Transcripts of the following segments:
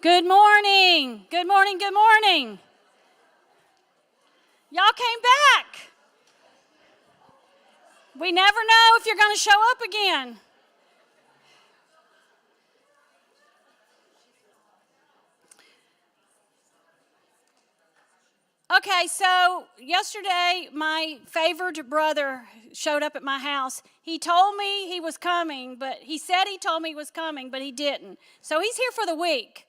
Good morning. Good morning. Good morning. Y'all came back. We never know if you're going to show up again. Okay, so yesterday my favored brother showed up at my house. He told me he was coming, but he said he told me he was coming, but he didn't. So he's here for the week.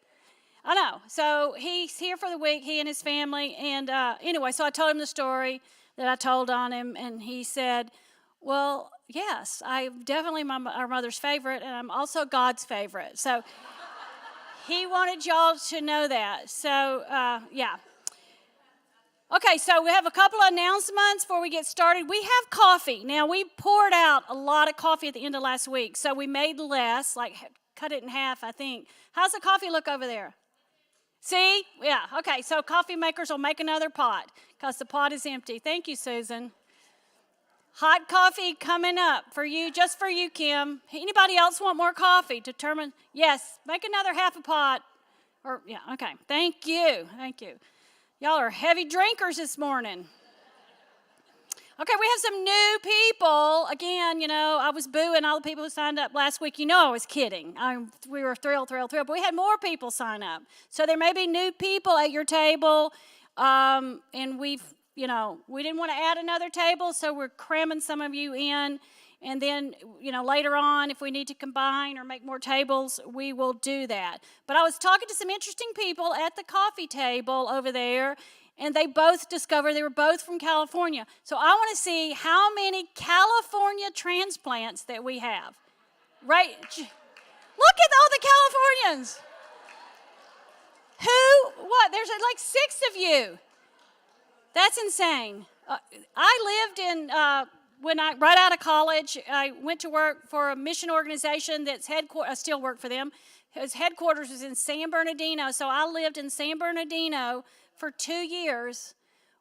I know. So he's here for the week, he and his family. And anyway, so I told him the story that I told on him, and he said, well, yes, I'm definitely our mother's favorite, and I'm also God's favorite. So he wanted y'all to know that. So, yeah. Okay, so we have a couple of announcements before we get started. We have coffee. Now, we poured out a lot of coffee at the end of last week, so we made less, like cut it in half, I think. How's the coffee look over there? See? Yeah, okay, so coffee makers will make another pot because the pot is empty. Thank you, Susan. Hot coffee coming up for you, just for you, Kim. Anybody else want more coffee? Yes, make another half a pot. Yeah, okay, thank you. Y'all are heavy drinkers this morning. Okay, we have some new people. Again, I was booing all the people who signed up last week. I was kidding. We were thrilled. But we had more people sign up. So there may be new people at your table. And we didn't want to add another table, so we're cramming some of you in. And then, later on, if we need to combine or make more tables, we will do that. But I was talking to some interesting people at the coffee table over there, and they both discovered they were both from California. So I want to see how many California transplants that we have. Right? Look at all the Californians. There's like 6 of you. That's insane. I lived in... right out of college, I went to work for a mission organization that's I still work for them. His headquarters was in San Bernardino, so I lived in San Bernardino for 2 years,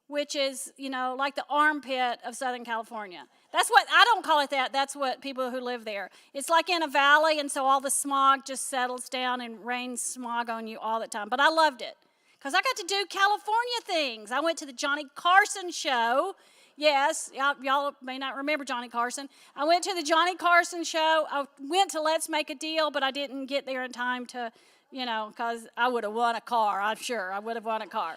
which is, like the armpit of Southern California. That's what, I don't call it that, that's what people who live there. It's like in a valley, and so all the smog just settles down and rains smog on you all the time. But I loved it, because I got to do California things. I went to the Johnny Carson show. Yes, y'all may not remember Johnny Carson. I went to the Johnny Carson show. I went to Let's Make a Deal, but I didn't get there in time to, because I would have won a car. I'm sure I would have won a car.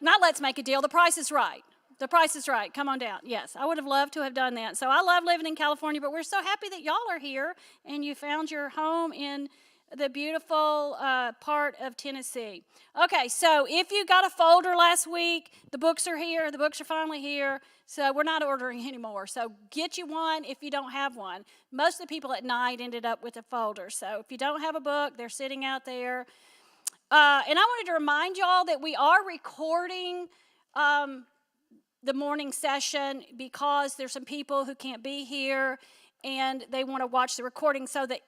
Not Let's Make a Deal. The Price is Right. The Price is Right. Come on down. Yes, I would have loved to have done that. So I love living in California, but we're so happy that y'all are here and you found your home in the beautiful part of Tennessee. Okay, so if you got a folder last week, the books are here. The books are finally here. So we're not ordering anymore. So get you one if you don't have one. Most of the people at night ended up with a folder. So if you don't have a book, they're sitting out there. And I wanted to remind y'all that we are recording the morning session because there's some people who can't be here and they want to watch the recording. So that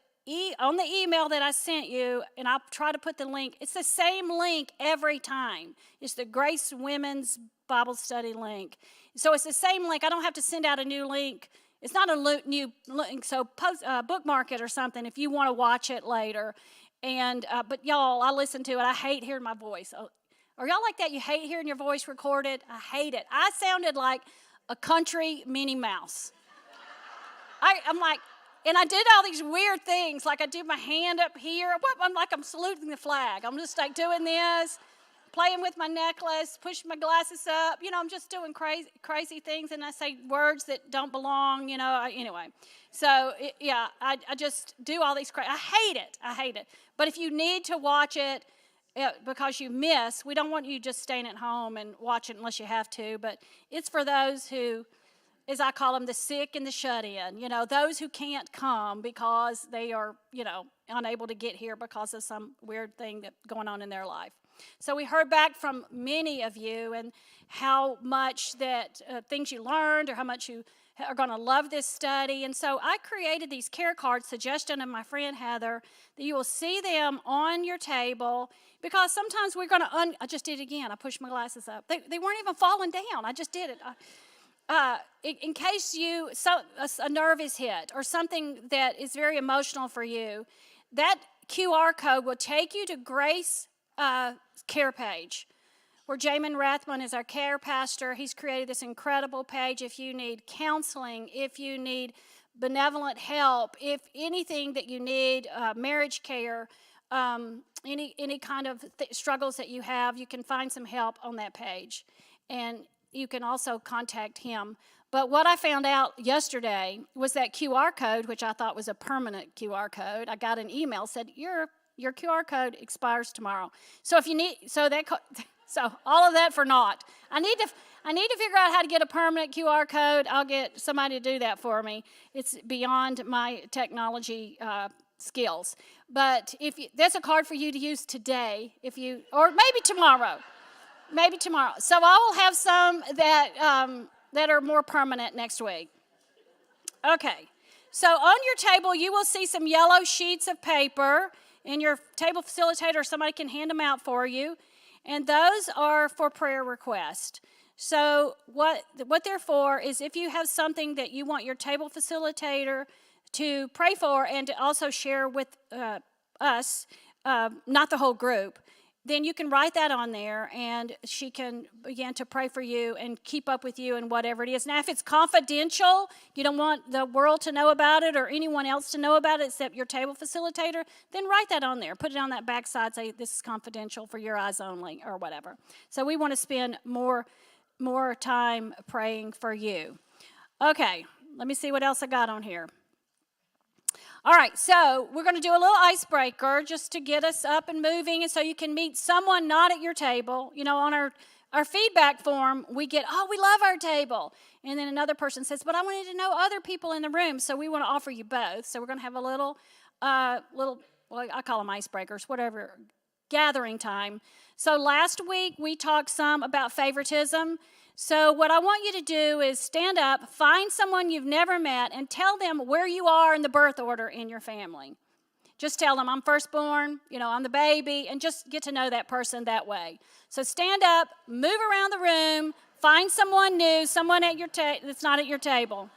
on the email that I sent you, and I'll try to put the link, it's the same link every time. It's the Grace Women's Bible Study link. So it's the same link. I don't have to send out a new link. It's not a new link, so bookmark it or something if you want to watch it later. And but y'all, I listen to it. I hate hearing my voice. Are y'all like that? You hate hearing your voice recorded? I hate it. I sounded like a country Minnie Mouse. I'm like, and I did all these weird things, like I did my hand up here. I'm saluting the flag. I'm just like doing this, playing with my necklace, pushing my glasses up. I'm just doing crazy things, and I say words that don't belong, anyway. So, I just do all these I hate it. But if you need to watch it because you miss, we don't want you just staying at home and watch it unless you have to, but it's for those who, as I call them, the sick and the shut-in, those who can't come because they are, unable to get here because of some weird thing that's going on in their life. So we heard back from many of you and how much that things you learned or how much you are going to love this study. And so I created these care cards, suggestion of my friend Heather, that you will see them on your table because sometimes we're going to, I just did it again. I pushed my glasses up. They weren't even falling down. I just did it. In case a nerve is hit or something that is very emotional for you, that QR code will take you to Grace care page where Jamin Rathman is our care pastor. He's created this incredible page. If you need counseling, if you need benevolent help, if anything that you need, marriage care, any kind of struggles that you have, you can find some help on that page. And you can also contact him. But what I found out yesterday was that QR code, which I thought was a permanent QR code. I got an email said your QR code expires tomorrow. So if you need, so all of that for naught. I need to figure out how to get a permanent QR code. I'll get somebody to do that for me. It's beyond my technology skills. But that's a card for you to use today, or maybe tomorrow. Maybe tomorrow. So I will have some that are more permanent next week. Okay. So on your table, you will see some yellow sheets of paper, and your table facilitator or somebody can hand them out for you. And those are for prayer requests. So what they're for is if you have something that you want your table facilitator to pray for and to also share with us, not the whole group, then you can write that on there, and she can begin to pray for you and keep up with you and whatever it is. Now, if it's confidential, you don't want the world to know about it or anyone else to know about it except your table facilitator, then write that on there. Put it on that back side, say this is confidential for your eyes only or whatever. So we want to spend more time praying for you. Okay, let me see what else I got on here. All right, so we're going to do a little icebreaker just to get us up and moving, and so you can meet someone not at your table. You know, on our feedback form, we get, we love our table. And then another person says, but I wanted to know other people in the room, so we want to offer you both. So we're going to have a little, well, I call them icebreakers, whatever, gathering time. So last week, we talked some about favoritism. So what I want you to do is stand up, find someone you've never met, and tell them where you are in the birth order in your family. Just tell them, I'm firstborn, I'm the baby, and just get to know that person that way. So stand up, move around the room, find someone new, someone at your that's not at your table.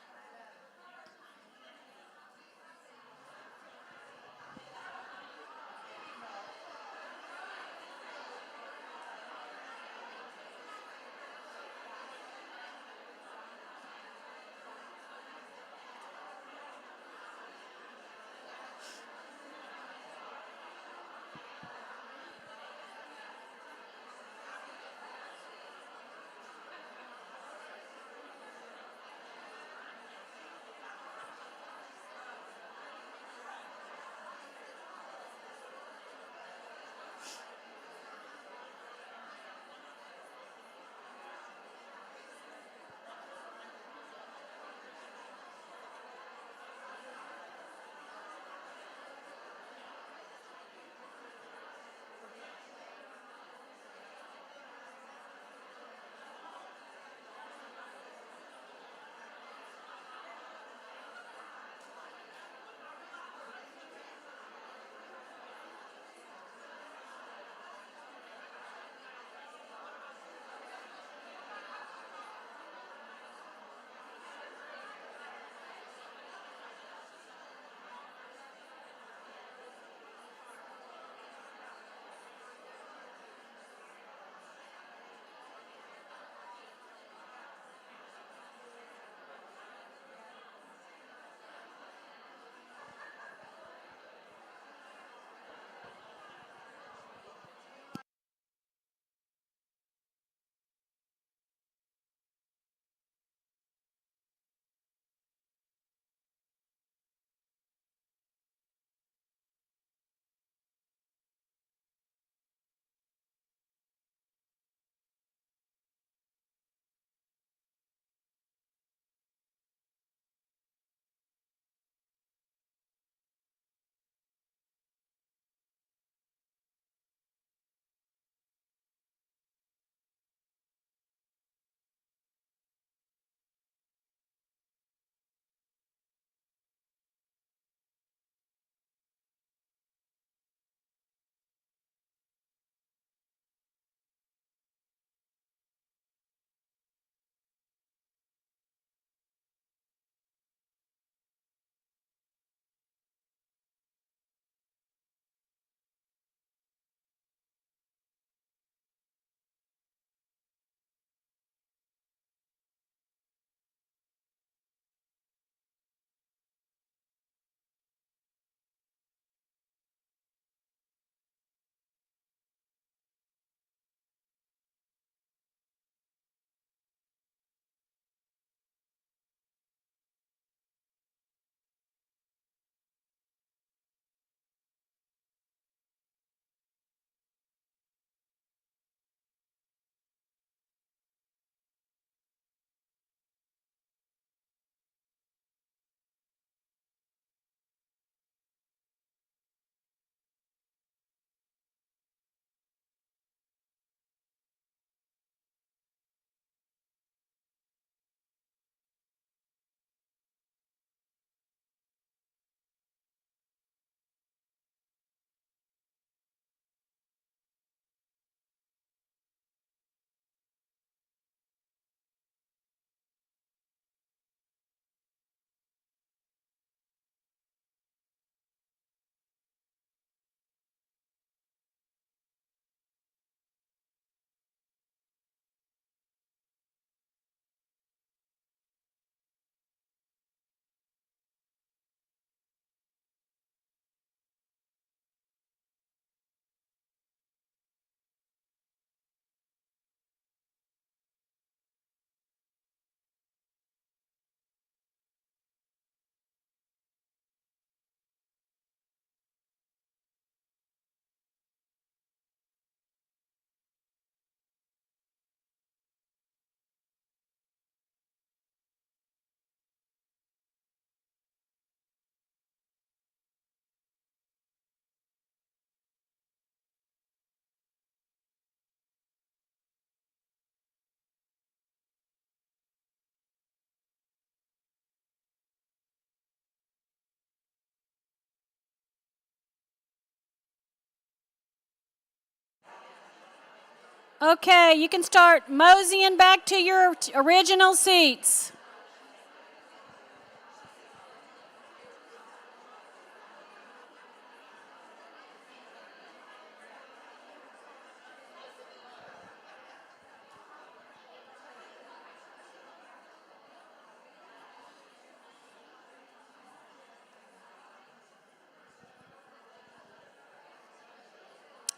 Okay, you can start moseying back to your original seats.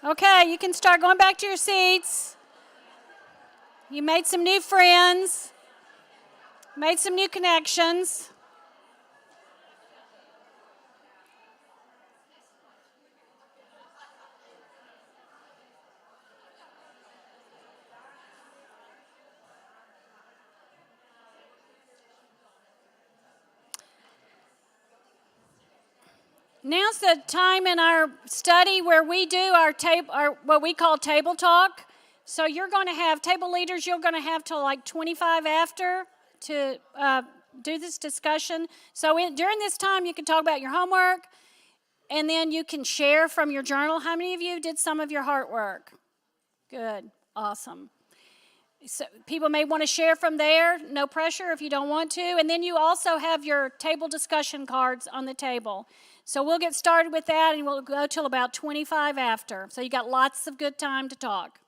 Okay, you can start going back to your seats. You made some new friends, made some new connections. Now's the time in our study where we do our what we call table talk. So you're going to have table leaders. You're going to have till like 25 after to do this discussion. So during this time, you can talk about your homework, and then you can share from your journal. How many of you did some of your heart work? Good, awesome. So people may want to share from there, no pressure if you don't want to. And then you also have your table discussion cards on the table. So we'll get started with that and we'll go till about 25 after. So you got lots of good time to talk.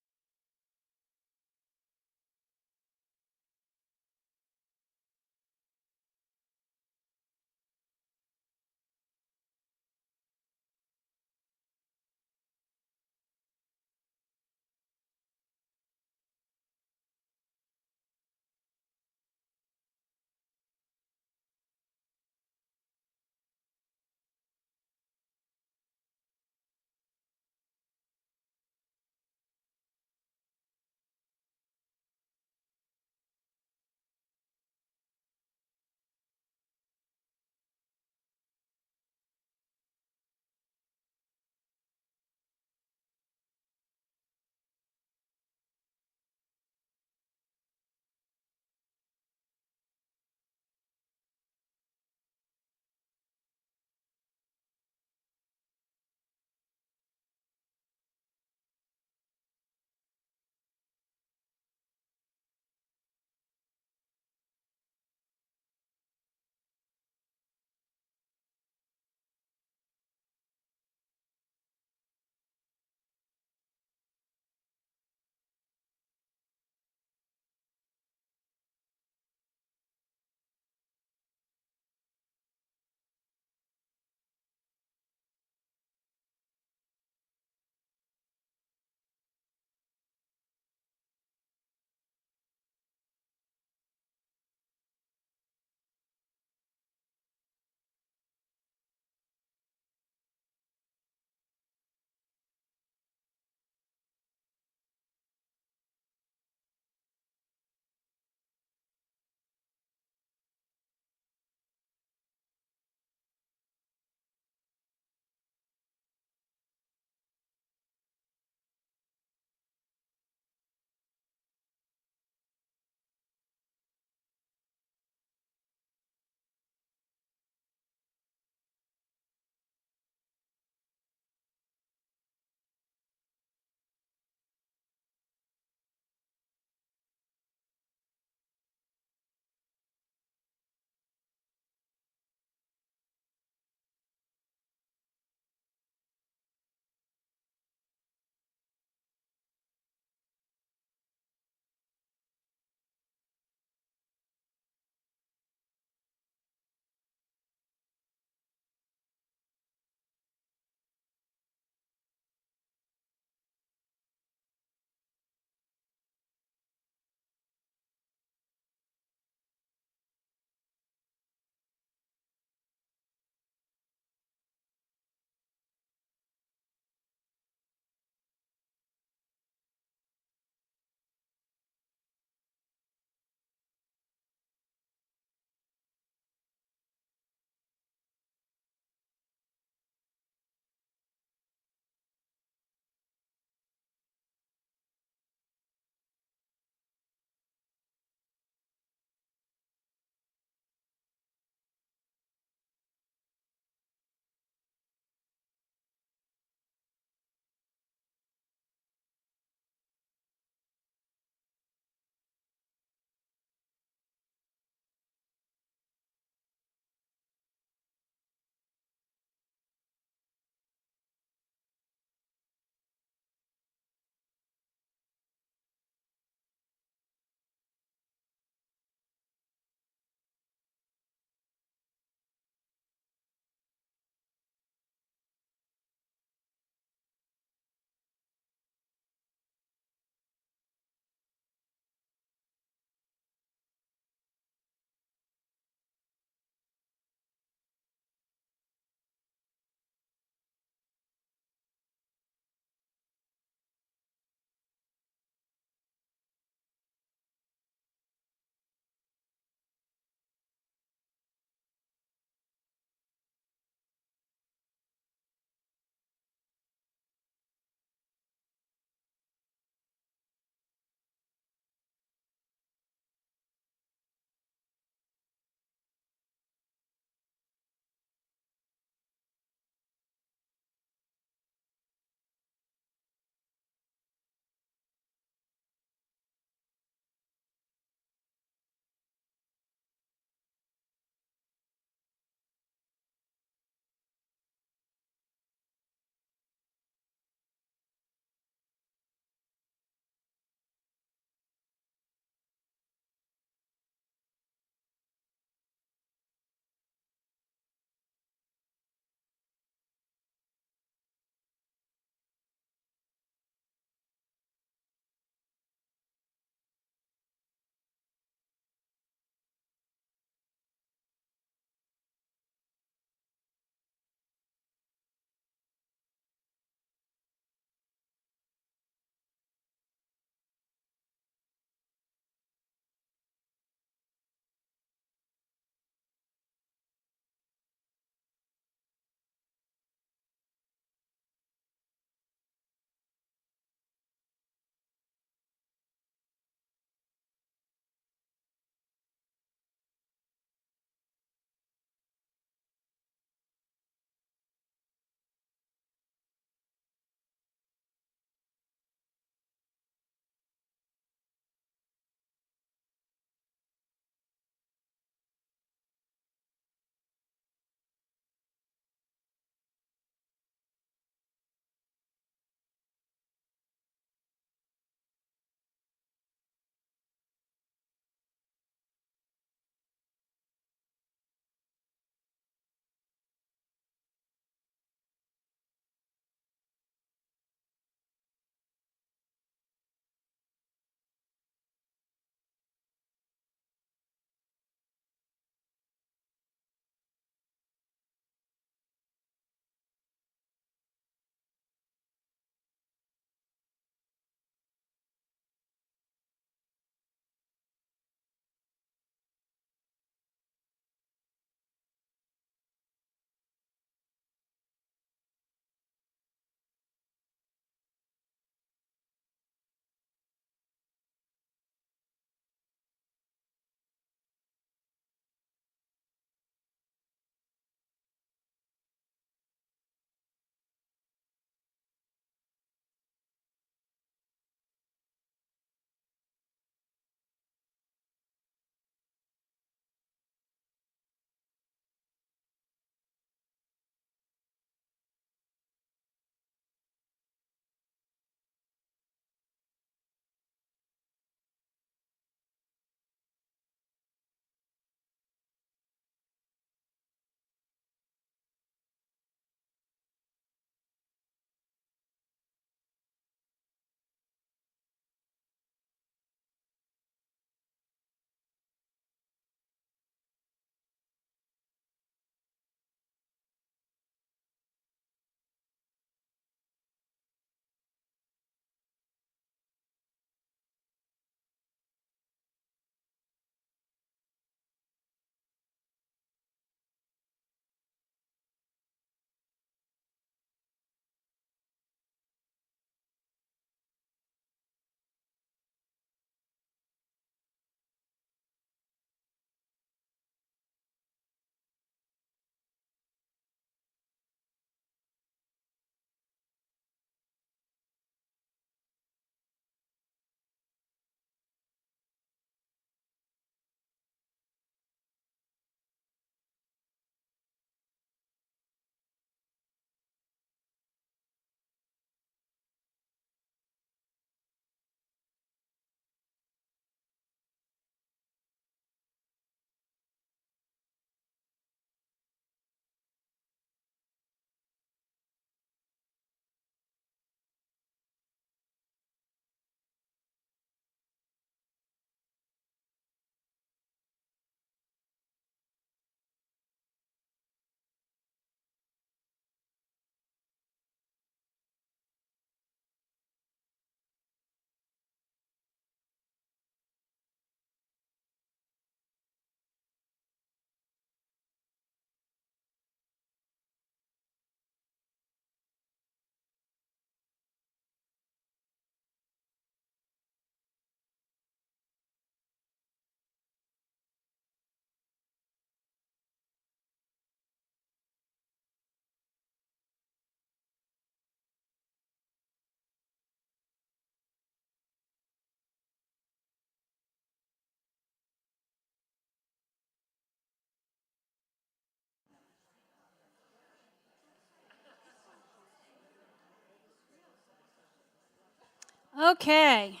Okay.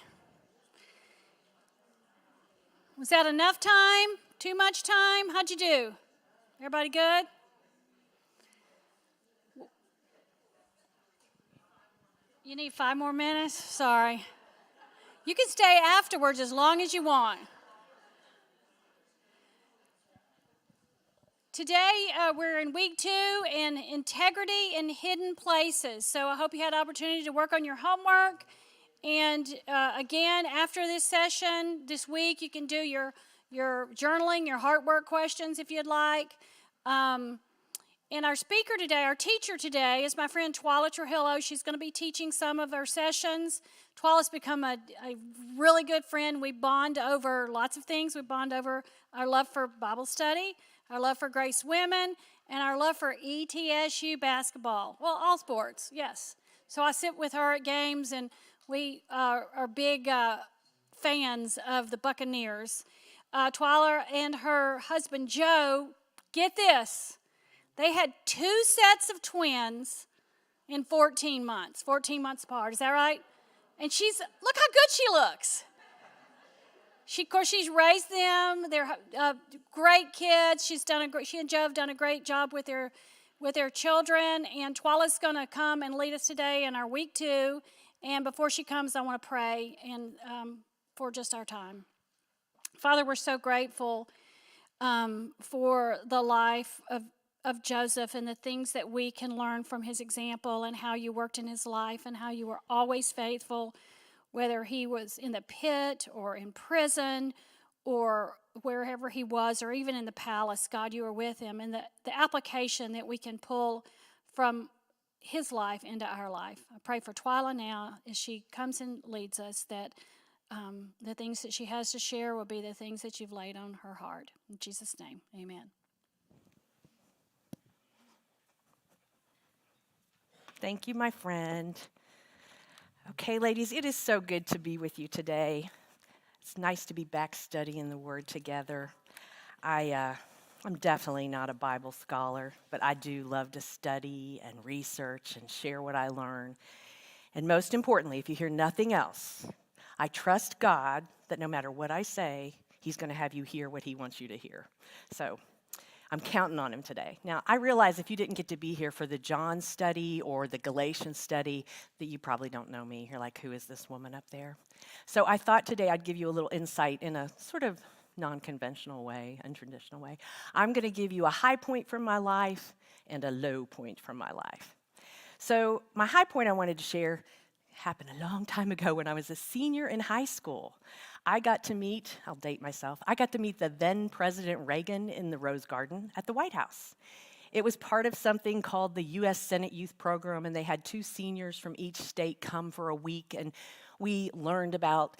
Was that enough time? Too much time? How'd you do? Everybody good? You need 5 more minutes? Sorry. You can stay afterwards as long as you want. Today, we're in week 2 in integrity in hidden places. So I hope you had an opportunity to work on your homework. And again, after this session, this week, you can do your journaling, your heart work questions if you'd like. And our speaker today, our teacher today, is my friend Twila Trujillo. She's going to be teaching some of our sessions. Twila's become a really good friend. We bond over lots of things. We bond over our love for Bible study, our love for Grace Women, and our love for ETSU basketball. Well, all sports, yes. So I sit with her at games, and we are big fans of the Buccaneers. Twila and her husband, Joe, get this. They had 2 sets of twins in 14 months apart. Is that right? And look how good she looks. Of course, she's raised them. They're great kids. She and Joe have done a great job with their children. And Twila's going to come and lead us today in our week 2. And before she comes, I want to pray for just our time. Father, we're so grateful for the life of Joseph and the things that we can learn from his example and how you worked in his life and how you were always faithful, whether he was in the pit or in prison or wherever he was or even in the palace. God, you were with him. And the application that we can pull from his life into our life. I pray for Twila now as she comes and leads us that the things that she has to share will be the things that you've laid on her heart. In Jesus' name, amen. Thank you, my friend. Okay, ladies, it is so good to be with you today. It's nice to be back studying the Word together. I'm definitely not a Bible scholar, but I do love to study and research and share what I learn. And most importantly, if you hear nothing else, I trust God that no matter what I say, He's going to have you hear what He wants you to hear. So I'm counting on him today. Now, I realize if you didn't get to be here for the John study or the Galatians study, that you probably don't know me. You're like, who is this woman up there? So I thought today I'd give you a little insight in a sort of non-conventional way, untraditional way. I'm going to give you a high point from my life and a low point from my life. So my high point I wanted to share happened a long time ago when I was a senior in high school. I'll date myself, I got to meet the then President Reagan in the Rose Garden at the White House. It was part of something called the U.S. Senate Youth Program, and they had 2 seniors from each state come for a week, and we learned about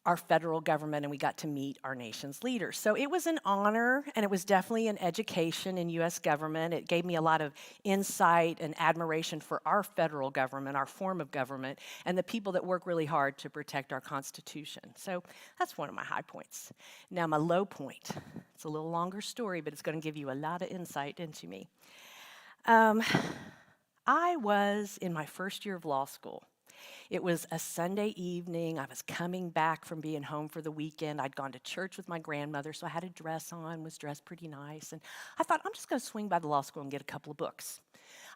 our federal government, and we got to meet our nation's leaders. So it was an honor, and it was definitely an education in U.S. government. It gave me a lot of insight and admiration for our federal government, our form of government, and the people that work really hard to protect our Constitution. So that's one of my high points. Now, my low point. It's a little longer story, but it's going to give you a lot of insight into me. I was in my first year of law school. It was a Sunday evening. I was coming back from being home for the weekend. I'd gone to church with my grandmother, so I had a dress on, was dressed pretty nice. And I thought, I'm just going to swing by the law school and get a couple of books.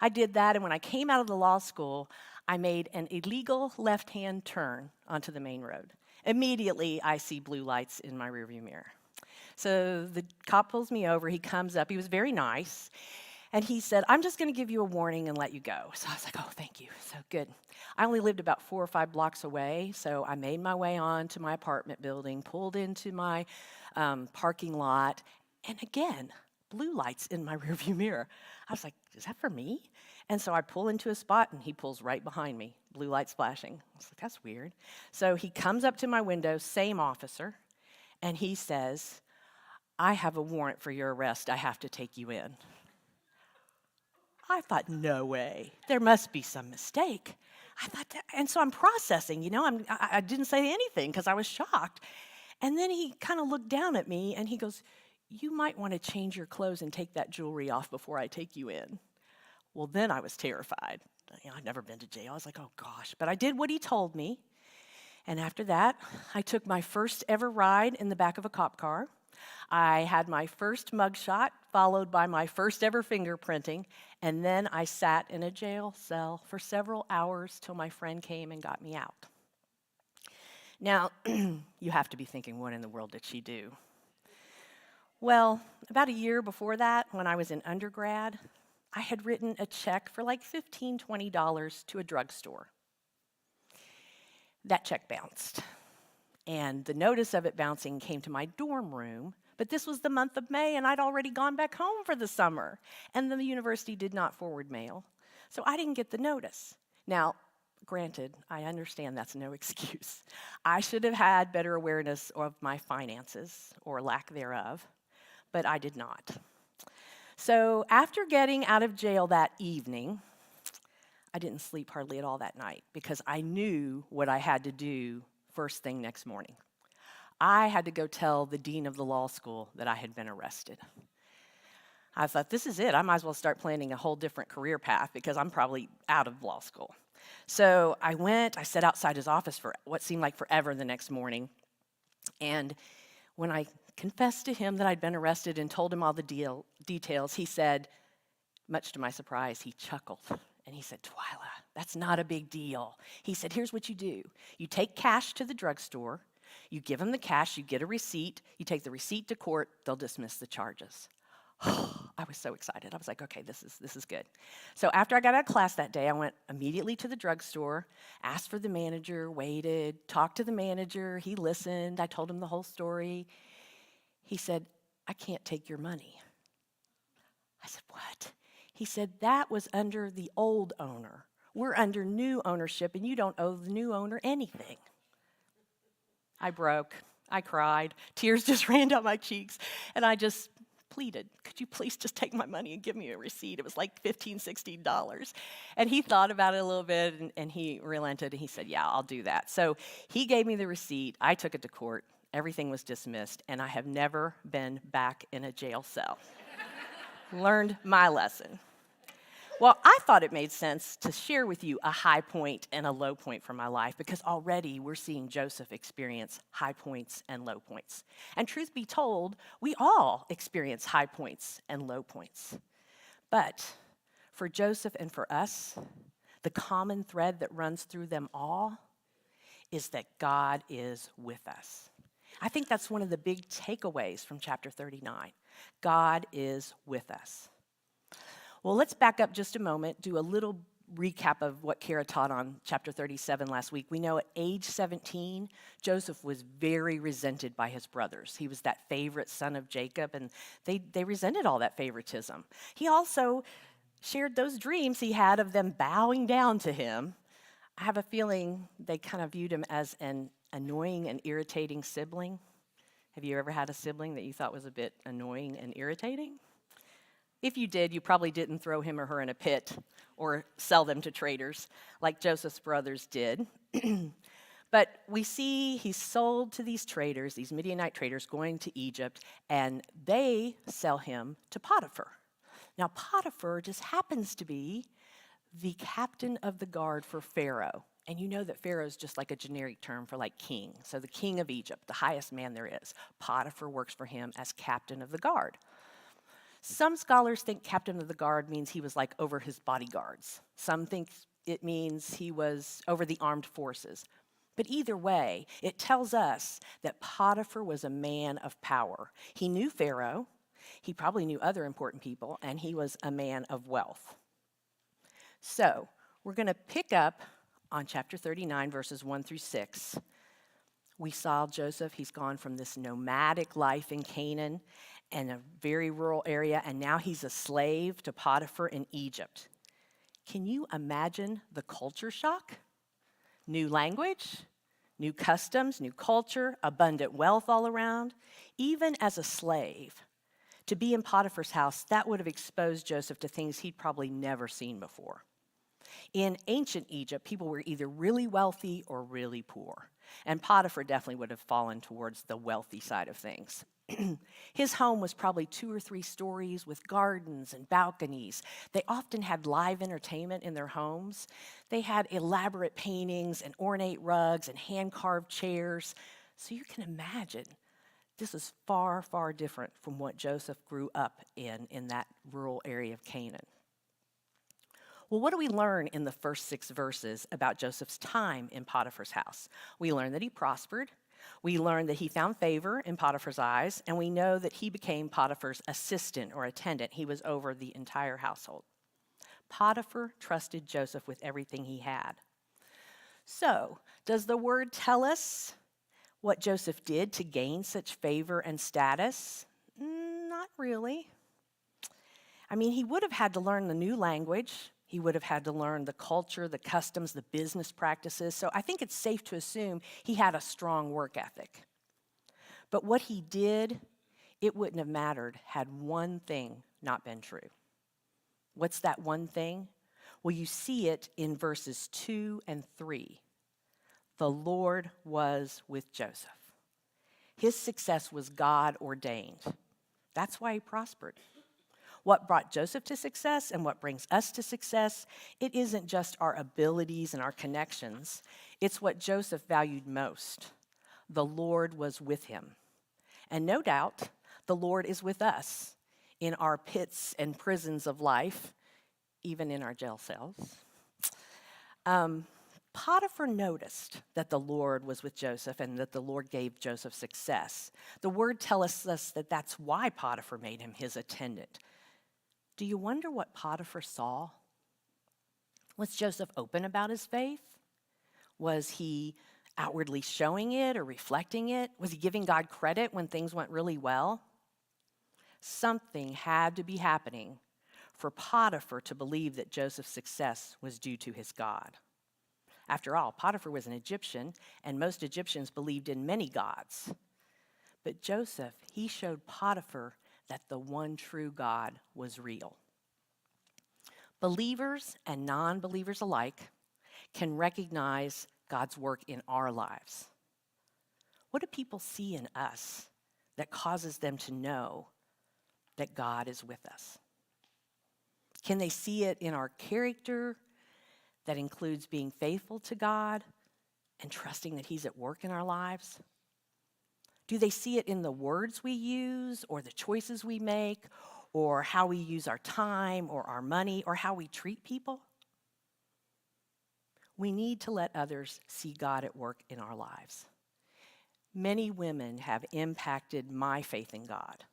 I did that, and when I came out of the law school, I made an illegal left-hand turn onto the main road. Immediately, I see blue lights in my rearview mirror. So the cop pulls me over. He comes up. He was very nice. And he said, I'm just going to give you a warning and let you go. So I was like, oh, thank you. So good. I only lived about 4 or 5 blocks away, so I made my way on to my apartment building, pulled into my parking lot, and again, blue lights in my rearview mirror. I was like, is that for me? And so I pull into a spot, and he pulls right behind me, blue lights flashing. I was like, that's weird. So he comes up to my window, same officer, and he says, I have a warrant for your arrest. I have to take you in. I thought, no way. There must be some mistake. I thought, and so I'm processing, I didn't say anything because I was shocked. And then he kind of looked down at me and he goes, you might want to change your clothes and take that jewelry off before I take you in. Well, then I was terrified. I'd never been to jail. I was like, oh gosh. But I did what he told me. And after that, I took my first ever ride in the back of a cop car. I had my first mugshot, followed by my first ever fingerprinting, and then I sat in a jail cell for several hours till my friend came and got me out. Now, you have to be thinking, what in the world did she do? Well, about a year before that, when I was in undergrad, I had written a check for like $15, $20 to a drugstore. That check bounced, and the notice of it bouncing came to my dorm room, but this was the month of May, and I'd already gone back home for the summer, and the university did not forward mail, so I didn't get the notice. Now, granted, I understand that's no excuse. I should have had better awareness of my finances, or lack thereof, but I did not. So after getting out of jail that evening, I didn't sleep hardly at all that night because I knew what I had to do first thing next morning. I had to go tell the dean of the law school that I had been arrested. I thought, this is it. I might as well start planning a whole different career path because I'm probably out of law school. So I sat outside his office for what seemed like forever the next morning. And when I confessed to him that I'd been arrested and told him all the details, he said, much to my surprise, he chuckled. And he said, Twyla, that's not a big deal. He said, here's what you do. You take cash to the drugstore, you give them the cash, you get a receipt, you take the receipt to court, they'll dismiss the charges. I was so excited. I was like, okay, this is good. So after I got out of class that day, I went immediately to the drugstore, asked for the manager, waited, talked to the manager. He listened. I told him the whole story. He said, I can't take your money. I said, what? He said, that was under the old owner. We're under new ownership, and you don't owe the new owner anything. I broke. I cried. Tears just ran down my cheeks, and I just pleaded, could you please just take my money and give me a receipt? It was like $15, $16. And he thought about it a little bit, and he relented, and he said, yeah, I'll do that. So he gave me the receipt. I took it to court. Everything was dismissed, and I have never been back in a jail cell. Learned my lesson. Well, I thought it made sense to share with you a high point and a low point from my life because already we're seeing Joseph experience high points and low points. And truth be told, we all experience high points and low points. But for Joseph and for us, the common thread that runs through them all is that God is with us. I think that's one of the big takeaways from chapter 39. God is with us. Well, let's back up just a moment, do a little recap of what Kara taught on chapter 37 last week. We know at age 17, Joseph was very resented by his brothers. He was that favorite son of Jacob, and they resented all that favoritism. He also shared those dreams he had of them bowing down to him. I have a feeling they kind of viewed him as an annoying and irritating sibling. Have you ever had a sibling that you thought was a bit annoying and irritating? If you did, you probably didn't throw him or her in a pit or sell them to traders like Joseph's brothers did. But we see he's sold to these traders, these Midianite traders going to Egypt, and they sell him to Potiphar. Now, Potiphar just happens to be the captain of the guard for Pharaoh. And you know that Pharaoh is just like a generic term for like king. So the king of Egypt, the highest man there is. Potiphar works for him as captain of the guard. Some scholars think captain of the guard means he was like over his bodyguards. Some think it means he was over the armed forces. But either way, it tells us that Potiphar was a man of power. He knew Pharaoh, he probably knew other important people, and he was a man of wealth. So we're going to pick up on chapter 39, verses 1 through 6. We saw Joseph, he's gone from this nomadic life in Canaan and a very rural area, and now he's a slave to Potiphar in Egypt. Can you imagine the culture shock? New language, new customs, new culture, abundant wealth all around. Even as a slave, to be in Potiphar's house, that would have exposed Joseph to things he'd probably never seen before. In ancient Egypt, people were either really wealthy or really poor. And Potiphar definitely would have fallen towards the wealthy side of things. His home was probably 2 or 3 stories with gardens and balconies. They often had live entertainment in their homes. They had elaborate paintings and ornate rugs and hand-carved chairs. So you can imagine this is far, far different from what Joseph grew up in that rural area of Canaan. Well, what do we learn in the first 6 verses about Joseph's time in Potiphar's house? We learn that he prospered. We learn that he found favor in Potiphar's eyes, and we know that he became Potiphar's assistant or attendant. He was over the entire household. Potiphar trusted Joseph with everything he had. So, does the word tell us what Joseph did to gain such favor and status? Not really. I mean, he would have had to learn the new language. He would have had to learn the culture, the customs, the business practices. So I think it's safe to assume he had a strong work ethic. But what he did, it wouldn't have mattered had one thing not been true. What's that one thing? Well, you see it in verses 2 and 3. The Lord was with Joseph. His success was God ordained. That's why he prospered. What brought Joseph to success and what brings us to success, it isn't just our abilities and our connections. It's what Joseph valued most. The Lord was with him. And no doubt, the Lord is with us in our pits and prisons of life, even in our jail cells. Potiphar noticed that the Lord was with Joseph and that the Lord gave Joseph success. The word tells us that that's why Potiphar made him his attendant. Do you wonder what Potiphar saw? Was Joseph open about his faith? Was he outwardly showing it or reflecting it? Was he giving God credit when things went really well? Something had to be happening for Potiphar to believe that Joseph's success was due to his God. After all, Potiphar was an Egyptian, and most Egyptians believed in many gods. But Joseph, he showed Potiphar that the one true God was real. Believers and non-believers alike can recognize God's work in our lives. What do people see in us that causes them to know that God is with us? Can they see it in our character that includes being faithful to God and trusting that He's at work in our lives? Do they see it in the words we use or the choices we make or how we use our time or our money or how we treat people? We need to let others see God at work in our lives. Many women have impacted my faith in God,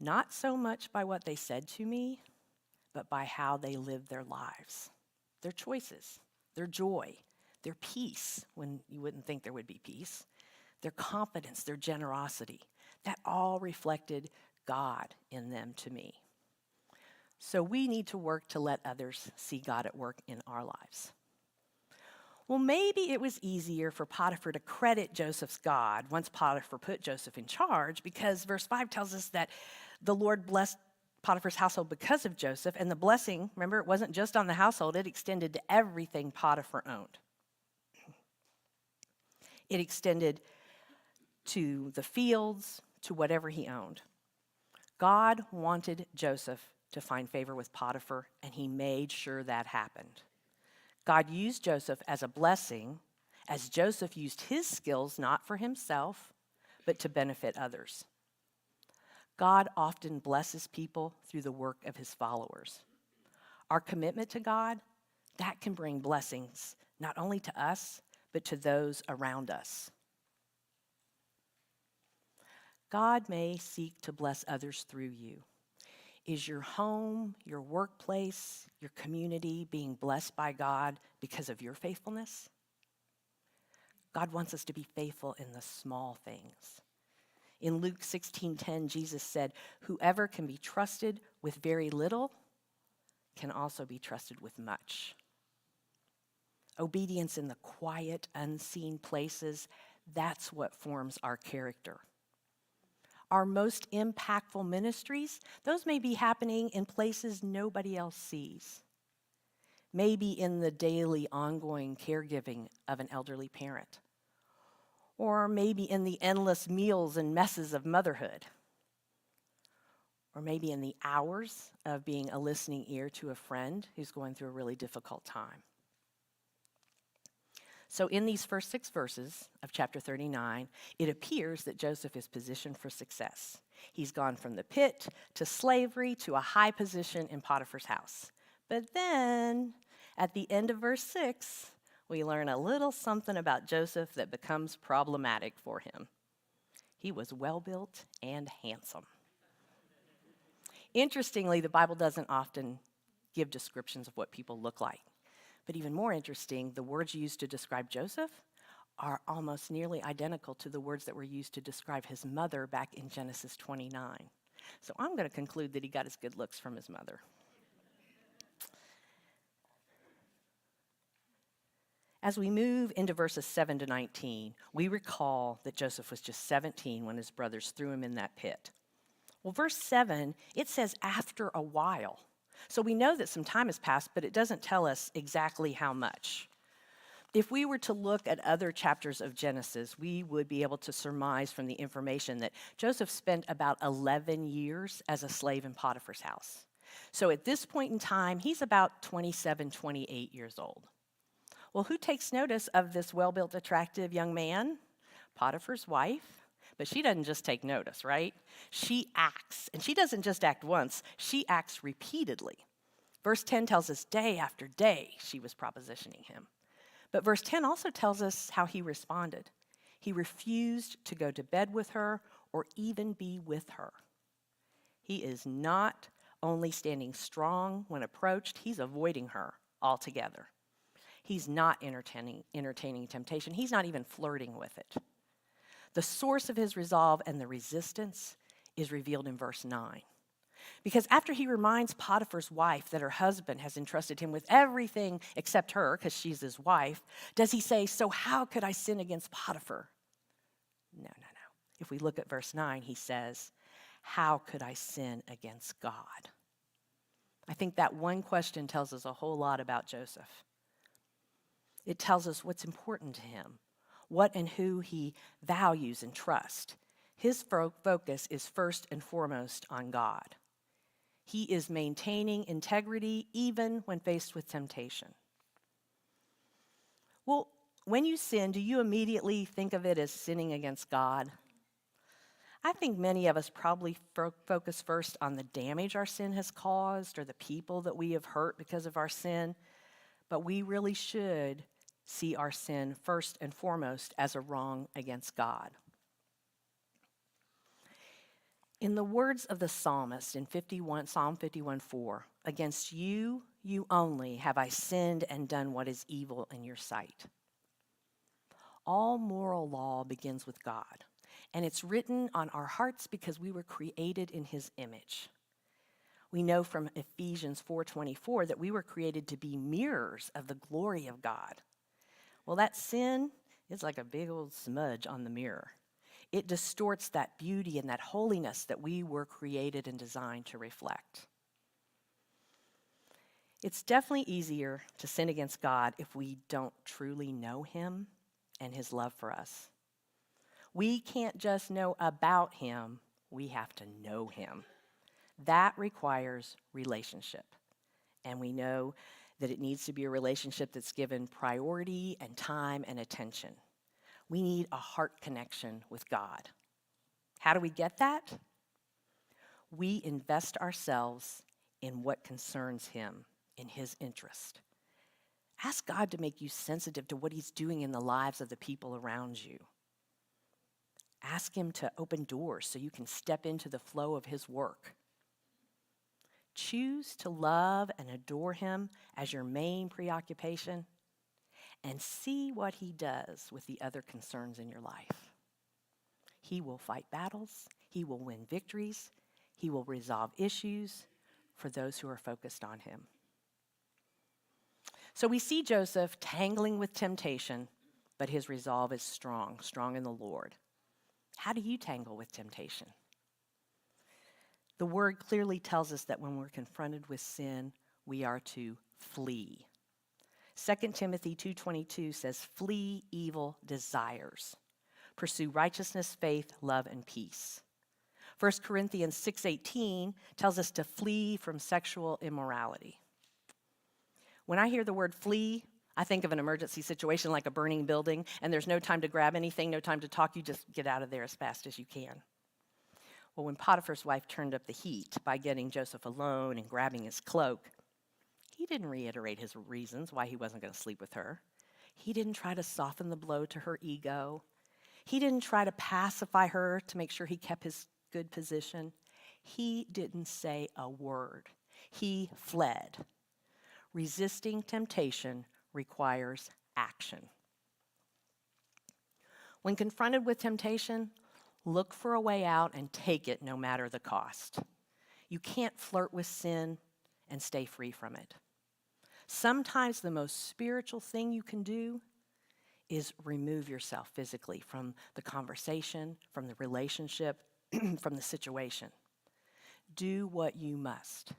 not so much by what they said to me, but by how they lived their lives, their choices, their joy, their peace when you wouldn't think there would be peace, their confidence, their generosity. That all reflected God in them to me. So we need to work to let others see God at work in our lives. Well, maybe it was easier for Potiphar to credit Joseph's God once Potiphar put Joseph in charge, because verse 5 tells us that the Lord blessed Potiphar's household because of Joseph, and the blessing, remember, it wasn't just on the household, it extended to everything Potiphar owned. It extended to the fields, to whatever he owned. God wanted Joseph to find favor with Potiphar, and he made sure that happened. God used Joseph as a blessing, as Joseph used his skills not for himself, but to benefit others. God often blesses people through the work of his followers. Our commitment to God, that can bring blessings not only to us, but to those around us. God may seek to bless others through you. Is your home, your workplace, your community being blessed by God because of your faithfulness? God wants us to be faithful in the small things. In Luke 16:10, Jesus said, "Whoever can be trusted with very little can also be trusted with much." Obedience in the quiet, unseen places, that's what forms our character. Our most impactful ministries, those may be happening in places nobody else sees. Maybe in the daily ongoing caregiving of an elderly parent, Or maybe in the endless meals and messes of motherhood. Or maybe in the hours of being a listening ear to a friend who's going through a really difficult time. So in these first 6 verses of chapter 39, it appears that Joseph is positioned for success. He's gone from the pit to slavery to a high position in Potiphar's house. But then, at the end of verse 6, we learn a little something about Joseph that becomes problematic for him. He was well-built and handsome. Interestingly, the Bible doesn't often give descriptions of what people look like. But even more interesting, the words used to describe Joseph are almost nearly identical to the words that were used to describe his mother back in Genesis 29. So I'm going to conclude that he got his good looks from his mother. As we move into verses 7 to 19, we recall that Joseph was just 17 when his brothers threw him in that pit. Well, verse 7, it says after a while. So we know that some time has passed, but it doesn't tell us exactly how much. If we were to look at other chapters of Genesis, we would be able to surmise from the information that Joseph spent about 11 years as a slave in Potiphar's house. So at this point in time, he's about 27, 28 years old. Well, who takes notice of this well-built, attractive young man? Potiphar's wife. But she doesn't just take notice, right? She acts. And she doesn't just act once, she acts repeatedly. Verse 10 tells us day after day she was propositioning him. But verse 10 also tells us how he responded. He refused to go to bed with her or even be with her. He is not only standing strong when approached, he's avoiding her altogether. He's not entertaining temptation. He's not even flirting with it. The source of his resolve and the resistance is revealed in verse 9. Because after he reminds Potiphar's wife that her husband has entrusted him with everything except her, because she's his wife, does he say, so how could I sin against Potiphar? No. If we look at verse 9, he says, how could I sin against God? I think that one question tells us a whole lot about Joseph. It tells us what's important to him, what and who he values and trusts. His focus is first and foremost on God. He is maintaining integrity even when faced with temptation. Well, when you sin, do you immediately think of it as sinning against God? I think many of us probably focus first on the damage our sin has caused or the people that we have hurt because of our sin, but we really should see our sin first and foremost as a wrong against God. In the words of the psalmist in Psalm 51:4, against you, you only have I sinned and done what is evil in your sight. All moral law begins with God, and it's written on our hearts because we were created in his image. We know from Ephesians 4:24 that we were created to be mirrors of the glory of God. Well, that sin is like a big old smudge on the mirror. It distorts that beauty and that holiness that we were created and designed to reflect. It's definitely easier to sin against God if we don't truly know him and his love for us. We can't just know about him, we have to know him. That requires relationship. And we know that it needs to be a relationship that's given priority and time and attention. We need a heart connection with God. How do we get that? We invest ourselves in what concerns him, in his interest. Ask God to make you sensitive to what he's doing in the lives of the people around you. Ask him to open doors so you can step into the flow of his work. Choose to love and adore him as your main preoccupation and see what he does with the other concerns in your life. He will fight battles. He will win victories. He will resolve issues for those who are focused on him. So we see Joseph tangling with temptation, but his resolve is strong in the Lord. How do you tangle with temptation? The word clearly tells us that when we're confronted with sin, we are to flee. 2 Timothy 2:22 says, flee evil desires. Pursue righteousness, faith, love, and peace. 1 Corinthians 6:18 tells us to flee from sexual immorality. When I hear the word flee, I think of an emergency situation like a burning building, and there's no time to grab anything, no time to talk. You just get out of there as fast as you can. Well, when Potiphar's wife turned up the heat by getting Joseph alone and grabbing his cloak, he didn't reiterate his reasons why he wasn't going to sleep with her. He didn't try to soften the blow to her ego. He didn't try to pacify her to make sure he kept his good position. He didn't say a word. He fled. Resisting temptation requires action. When confronted with temptation, look for a way out and take it no matter the cost. You can't flirt with sin and stay free from it. Sometimes the most spiritual thing you can do is remove yourself physically from the conversation, from the relationship, from the situation. Do what you must.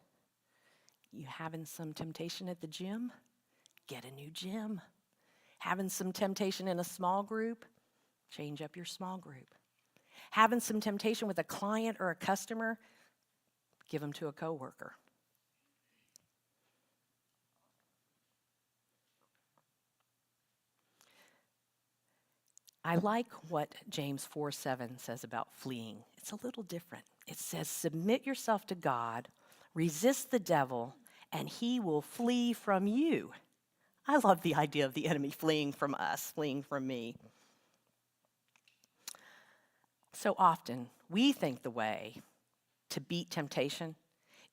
You having some temptation at the gym? Get a new gym. Having some temptation in a small group? Change up your small group. Having some temptation with a client or a customer? Give them to a coworker. I like what James 4:7 says about fleeing. It's a little different. It says, submit yourself to God, resist the devil, and he will flee from you. I love the idea of the enemy fleeing from us, fleeing from me. So often, we think the way to beat temptation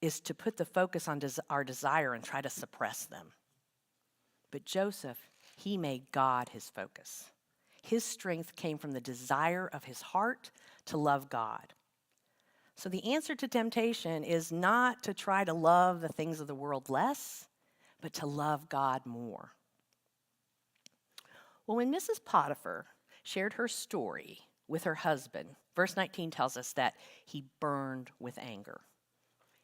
is to put the focus on our desire and try to suppress them. But Joseph, he made God his focus. His strength came from the desire of his heart to love God. So the answer to temptation is not to try to love the things of the world less, but to love God more. Well, when Mrs. Potiphar shared her story with her husband, verse 19 tells us that he burned with anger.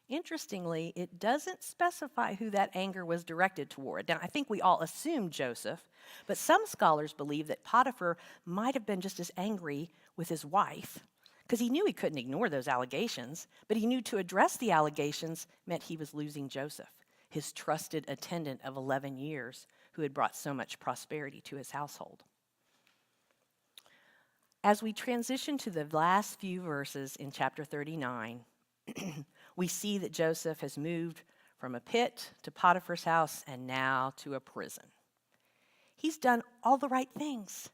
Interestingly, it doesn't specify who that anger was directed toward. Now, I think we all assume Joseph, but some scholars believe that Potiphar might have been just as angry with his wife, because he knew he couldn't ignore those allegations, but he knew to address the allegations meant he was losing Joseph, his trusted attendant of 11 years, who had brought so much prosperity to his household. As we transition to the last few verses in chapter 39, we see that Joseph has moved from a pit to Potiphar's house and now to a prison. He's done all the right things,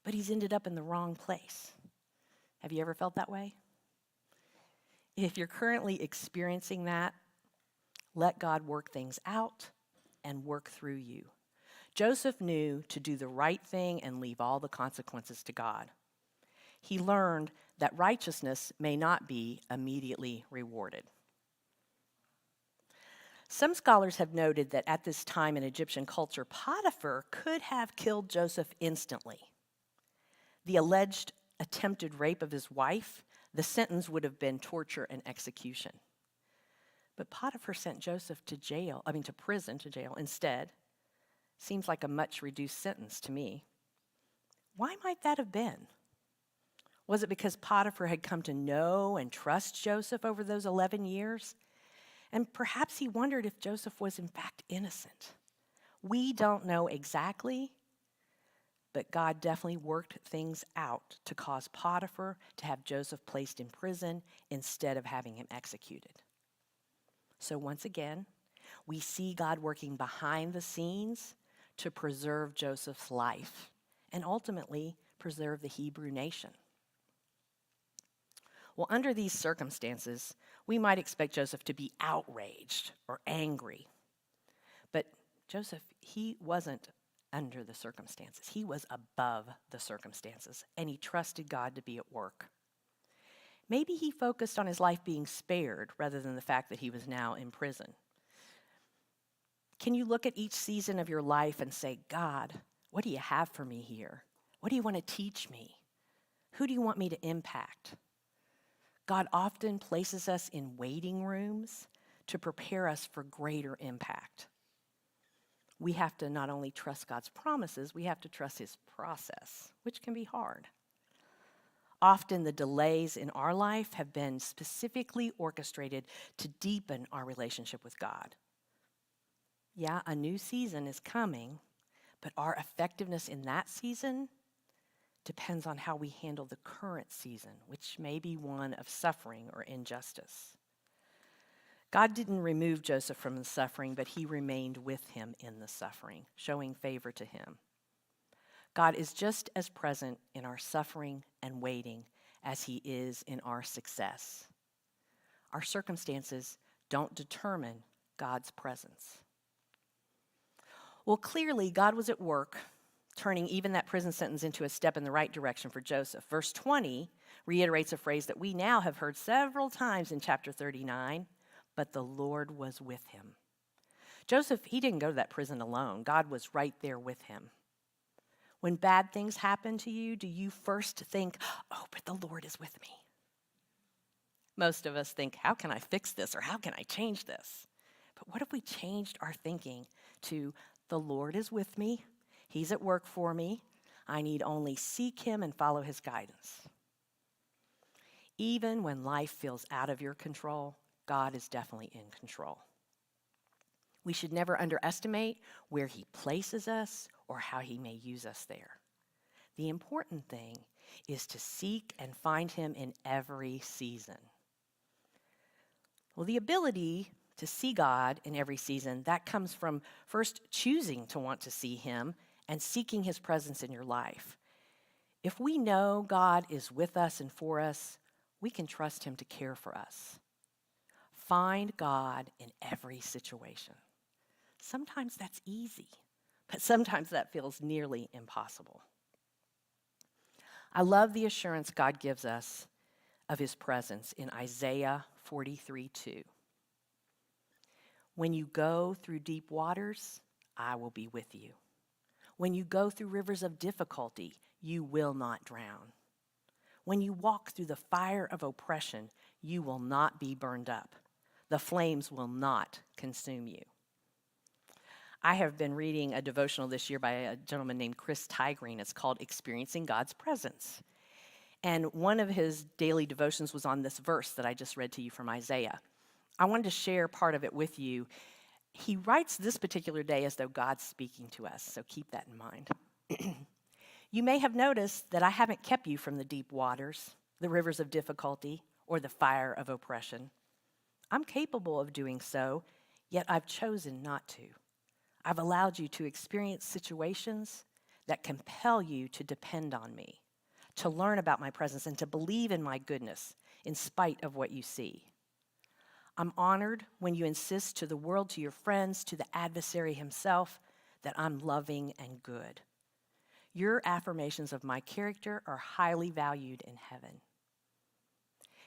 but he's ended up in the wrong place. Have you ever felt that way? If you're currently experiencing that, let God work things out and work through you. Joseph knew to do the right thing and leave all the consequences to God. He learned that righteousness may not be immediately rewarded. Some scholars have noted that at this time in Egyptian culture, Potiphar could have killed Joseph instantly. The alleged attempted rape of his wife, the sentence would have been torture and execution. But Potiphar sent Joseph to prison instead. Seems like a much reduced sentence to me. Why might that have been? Was it because Potiphar had come to know and trust Joseph over those 11 years? And perhaps he wondered if Joseph was in fact innocent. We don't know exactly, but God definitely worked things out to cause Potiphar to have Joseph placed in prison instead of having him executed. So once again, we see God working behind the scenes to preserve Joseph's life and ultimately preserve the Hebrew nation. Well, under these circumstances, we might expect Joseph to be outraged or angry. But Joseph, he wasn't under the circumstances. He was above the circumstances, and he trusted God to be at work. Maybe he focused on his life being spared rather than the fact that he was now in prison. Can you look at each season of your life and say, God, what do you have for me here? What do you want to teach me? Who do you want me to impact? God often places us in waiting rooms to prepare us for greater impact. We have to not only trust God's promises, we have to trust his process, which can be hard. Often the delays in our life have been specifically orchestrated to deepen our relationship with God. Yeah, a new season is coming, but our effectiveness in that season depends on how we handle the current season, which may be one of suffering or injustice. God didn't remove Joseph from the suffering, but he remained with him in the suffering, showing favor to him. God is just as present in our suffering and waiting as he is in our success. Our circumstances don't determine God's presence. Well, clearly, God was at work, turning even that prison sentence into a step in the right direction for Joseph. Verse 20 reiterates a phrase that we now have heard several times in chapter 39, but the Lord was with him. Joseph, he didn't go to that prison alone. God was right there with him. When bad things happen to you, do you first think, oh, but the Lord is with me? Most of us think, how can I fix this or how can I change this? But what if we changed our thinking to, the Lord is with me, he's at work for me, I need only seek him and follow his guidance. Even when life feels out of your control, God is definitely in control. We should never underestimate where he places us or how he may use us there. The important thing is to seek and find him in every season. Well, the ability to see God in every season, that comes from first choosing to want to see him and seeking his presence in your life. If we know God is with us and for us, we can trust him to care for us. Find God in every situation. Sometimes that's easy, but sometimes that feels nearly impossible. I love the assurance God gives us of his presence in Isaiah 43:2. When you go through deep waters, I will be with you. When you go through rivers of difficulty, you will not drown. When you walk through the fire of oppression, you will not be burned up. The flames will not consume you. I have been reading a devotional this year by a gentleman named Chris Tygreen. It's called Experiencing God's Presence. And one of his daily devotions was on this verse that I just read to you from Isaiah. I wanted to share part of it with you. He writes this particular day as though God's speaking to us, so keep that in mind. You may have noticed that I haven't kept you from the deep waters, the rivers of difficulty, or the fire of oppression. I'm capable of doing so, yet I've chosen not to. I've allowed you to experience situations that compel you to depend on me, to learn about my presence, and to believe in my goodness in spite of what you see. I'm honored when you insist to the world, to your friends, to the adversary himself, that I'm loving and good. Your affirmations of my character are highly valued in heaven.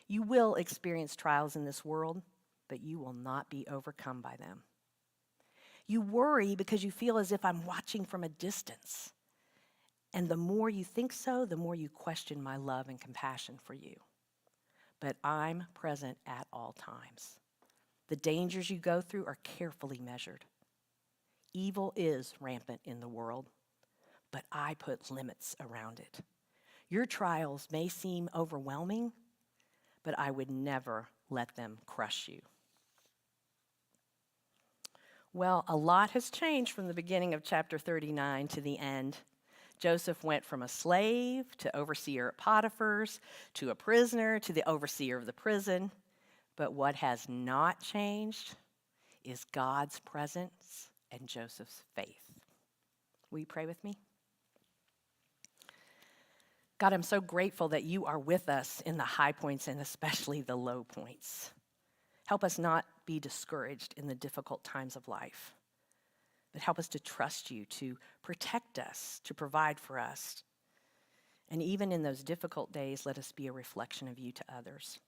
You will experience trials in this world, but you will not be overcome by them. You worry because you feel as if I'm watching from a distance. And the more you think so, the more you question my love and compassion for you. But I'm present at all times. The dangers you go through are carefully measured. Evil is rampant in the world, but I put limits around it. Your trials may seem overwhelming, but I would never let them crush you. Well, a lot has changed from the beginning of chapter 39 to the end. Joseph went from a slave to overseer at Potiphar's, to a prisoner, to the overseer of the prison. But what has not changed is God's presence and Joseph's faith. Will you pray with me? God, I'm so grateful that you are with us in the high points and especially the low points. Help us not be discouraged in the difficult times of life, but help us to trust you, to protect us, to provide for us. And even in those difficult days, let us be a reflection of you to others.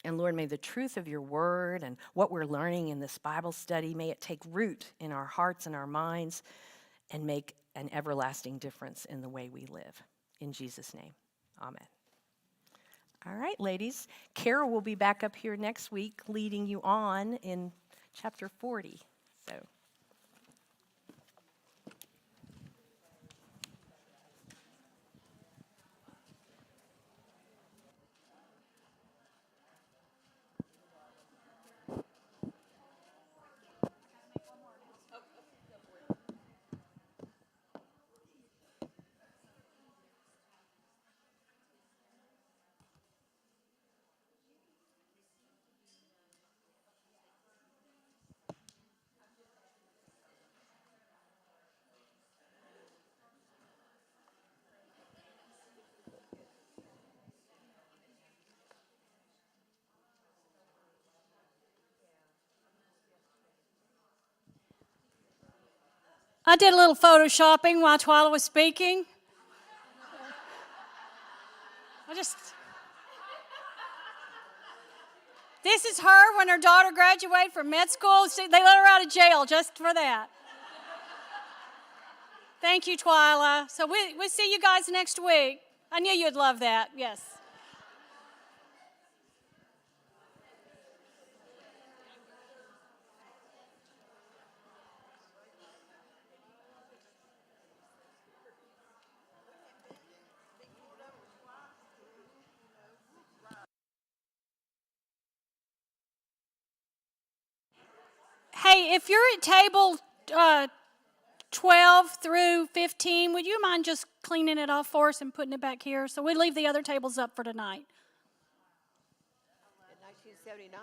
And Lord, may the truth of your word and what we're learning in this Bible study, may it take root in our hearts and our minds and make an everlasting difference in the way we live. In Jesus' name, amen. All right, ladies. Carol will be back up here next week leading you on in chapter 40. So. I did a little photoshopping while Twyla was speaking. This is her when her daughter graduated from med school. See, they let her out of jail just for that. Thank you, Twyla. So we'll see you guys next week. I knew you'd love that, yes. Hey, if you're at table 12 through 15, would you mind just cleaning it off for us and putting it back here? So we leave the other tables up for tonight. In 1979,